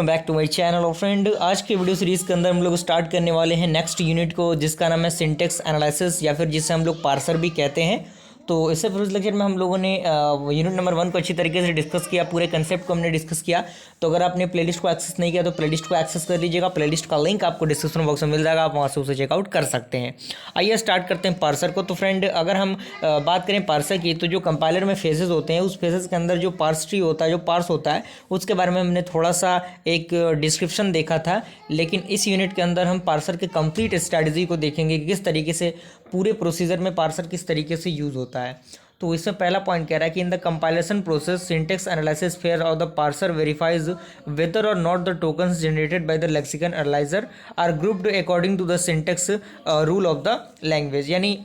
Back to my channel और friend, आज के वीडियो सीरीज के अंदर हम लोग स्टार्ट करने वाले हैं नेक्स्ट यूनिट को, जिसका नाम है सिंटेक्स एनालिसिस या फिर जिसे हम लोग पार्सर भी कहते हैं। तो इससे फिर उस लेक्चर में हम लोगों ने यूनिट नंबर 1 को अच्छी तरीके से डिस्कस किया, पूरे कंसेप्ट को हमने डिस्कस किया। तो अगर आपने प्लेलिस्ट को एक्सेस नहीं किया तो प्लेलिस्ट को एक्सेस कर लीजिएगा। प्लेलिस्ट का लिंक आपको डिस्क्रिप्शन बॉक्स में मिल जाएगा, आप वहाँ से उसे चेकआउट कर सकते हैं। आइए स्टार्ट करते हैं पार्सर को। तो फ्रेंड, अगर हम बात करें पार्सर की, तो जो कंपाइलर में फेजेस होते हैं, उस फेजेस के अंदर जो पार्स ट्री होता है, जो पार्स होता है, उसके बारे में हमने थोड़ा सा एक डिस्क्रिप्शन देखा था। लेकिन इस यूनिट के अंदर हम पार्सर के कंप्लीट स्ट्रैटेजी को देखेंगे कि किस तरीके से पूरे प्रोसीजर में पार्सर किस तरीके से यूज़ होता है। तो इसमें पहला पॉइंट कह रहा है कि in the compilation process syntax analysis fair of the parser verifies whether or not the tokens generated by the lexicon analyser are grouped according to the syntax rule of the language. यानी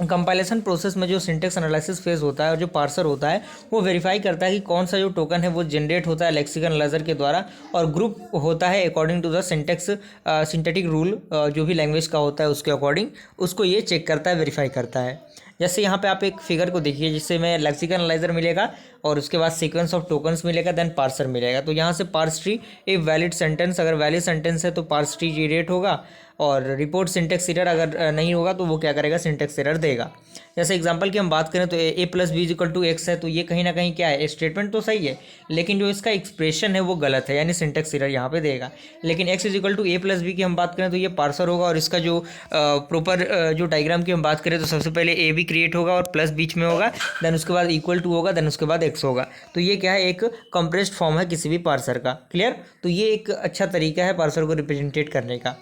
compilation process में जो syntax analysis phase होता है और जो parser होता है, वो वेरीफाई करता है कि कौन सा जो टोकन है वो जनरेट होता है लेक्सिकन एनालाइजर के द्वारा, और ग्रुप होता है according to the syntax synthetic rule, जो भी लैंग्वेज का होता है उसके अकॉर्डिंग उसको ये चेक करता है, वेरीफाई करता है। जैसे यहाँ पे आप एक फिगर को देखिए, जिससे में लेक्सिकन एनालाइजर मिलेगा और उसके बाद सीक्वेंस ऑफ टोकन्स मिलेगा, देन पार्सर मिलेगा। तो यहाँ से parse tree a valid sentence, अगर वैलिड सेंटेंस है तो पार्स ट्री जनरेट होगा, और रिपोर्ट सिंटेक्स एरर अगर नहीं होगा तो वो क्या करेगा, सिंटेक्स एरर देगा। जैसे एग्जांपल की हम बात करें तो a plus b equal to x है, तो ये कहीं ना कहीं क्या है, स्टेटमेंट तो सही है लेकिन जो इसका एक्सप्रेशन है वो गलत है, यानी सिंटेक्स एरर यहाँ पे देगा। लेकिन x is equal to a plus b की हम बात करें तो ये पार्सर होगा, और इसका जो प्रॉपर जो डायग्राम की हम बात करें तो सबसे पहले ए भी क्रिएट होगा और प्लस बीच में होगा, देन उसके बाद इक्वल टू होगा, देन उसके बाद एक्स होगा। तो ये क्या है, एक कंप्रेस्ड फॉर्म है किसी भी पार्सर का। क्लियर? तो ये एक अच्छा तरीका है पार्सर को रिप्रेजेंटेट करने का।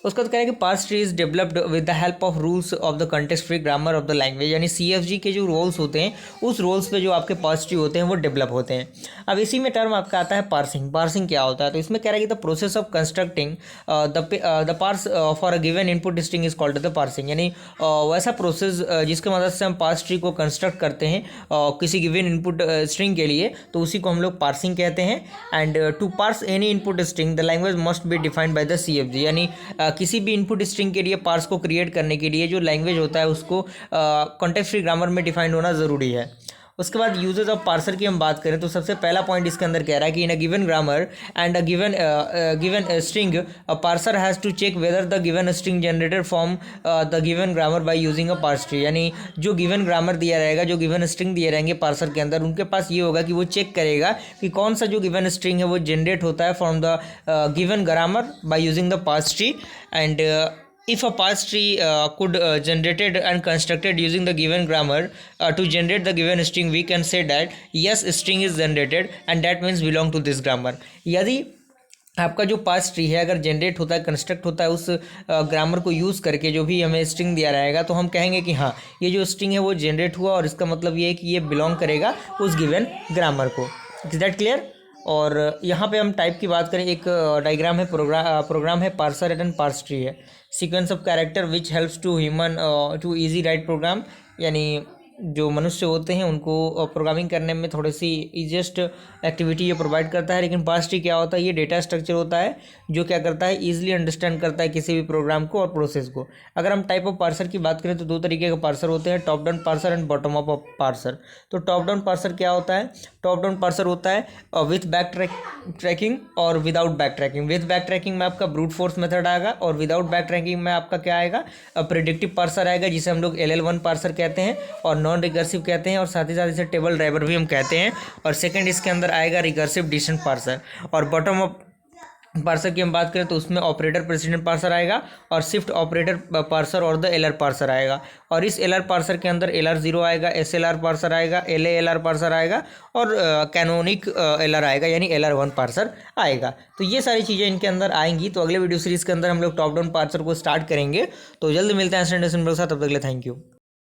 उसका तो कह रहा है कि parse tree is developed with the help of rules of the context free grammar of the language. यानी CFG के जो रूल्स होते हैं, उस रूल्स पे जो आपके पार्स ट्री होते हैं वो डेवलप होते हैं। अब इसी में टर्म आपका आता है पार्सिंग। पार्सिंग क्या होता है? तो इसमें कह रहा है कि the process of constructing the parse for a given input string is called the parsing. यानी वैसा प्रोसेस जिसके मदद से हम पार्स ट्री को कंस्ट्रक्ट करते हैं किसी गिवन इनपुट स्ट्रिंग के लिए, तो उसी को हम लोग पार्सिंग कहते हैं। And to parse any input string the language must be defined by the CFG। यानी किसी भी इनपुट स्ट्रिंग के लिए पार्स को क्रिएट करने के लिए जो लैंग्वेज होता है उसको कॉन्टेक्स्ट फ्री ग्रामर में डिफाइंड होना ज़रूरी है। उसके बाद यूजेस ऑफ पार्सर की हम बात करें तो सबसे पहला पॉइंट इसके अंदर कह रहा है कि in a given grammar and a given string parser has to check whether the given string generated from the given grammar by using a parse tree. यानी जो गिवन ग्रामर दिया रहेगा, जो गिवन स्ट्रिंग दिए रहेंगे पार्सर के अंदर, उनके पास ये होगा कि वो चेक करेगा कि कौन सा जो गिवन स्ट्रिंग है वो जनरेट होता है from the given grammar by using the parse tree. And if a parse tree could generated and constructed using the given grammar to generate the given string, we can say that yes, string is generated and that means belong to this grammar। यदि आपका जो parse tree है अगर generate होता है, construct होता है उस ग्रामर को यूज़ करके, जो भी हमें स्ट्रिंग दिया रहेगा, तो हम कहेंगे कि हाँ, ये जो स्ट्रिंग है वो जनरेट हुआ और इसका मतलब ये है कि ये बिलोंग करेगा उस गिवन ग्रामर को। Is that clear? और यहाँ पे हम टाइप की बात करें, एक डायग्राम है, प्रोग्राम है पार्सर एंड पार्स ट्री है। Sequence of character which helps to human to easy write program. यानी जो मनुष्य होते हैं उनको प्रोग्रामिंग करने में थोड़ी सी ईजिएस्ट एक्टिविटी ये प्रोवाइड करता है। लेकिन पार्स ट्री क्या होता है, ये डेटा स्ट्रक्चर होता है जो क्या करता है, ईजिली अंडरस्टैंड करता है किसी भी प्रोग्राम को और प्रोसेस को। अगर हम टाइप ऑफ पार्सर की बात करें तो दो तरीके के पार्सर होते हैं, top down parser and bottom up parser. तो टॉप डाउन पार्सर क्या होता है? टॉप डाउन पार्सर होता है विथ बैक ट्रैकिंग और without back tracking. With back tracking में आपका ब्रूट फोर्स मेथड आएगा, और विदाउट बैक ट्रैकिंग में आपका क्या आएगा, प्रेडिक्टिव पार्सर आएगा, जिसे हम लोग LL1 पार्सर कहते हैं और नॉन रिकर्सिव कहते हैं, और साथ ही साथ इसे टेबल ड्राइवर भी हम कहते हैं। और सेकंड इसके अंदर आएगा रिकर्सिव डिस्टेंट पार्सर। और बॉटम अप पार्सर की हम बात करें तो उसमें ऑपरेटर प्रेसिडेंट पार्सर आएगा, और शिफ्ट ऑपरेटर पार्सर और द LR पार्सर आएगा। और इस LR पार्सर के अंदर LR0 आएगा, SLR पार्सर आएगा, LALR पार्सर आएगा, और कैनोनिक LR आएगा, यानी LR1 पार्सर आएगा। तो ये सारी चीज़ें इनके अंदर आएंगी। तो अगले वीडियो सीरीज़ के अंदर हम लोग टॉप डाउन पार्सर को स्टार्ट करेंगे। तो जल्द मिलते हैं स्टूडेंट्स के साथ, तब तक के लिए थैंक यू।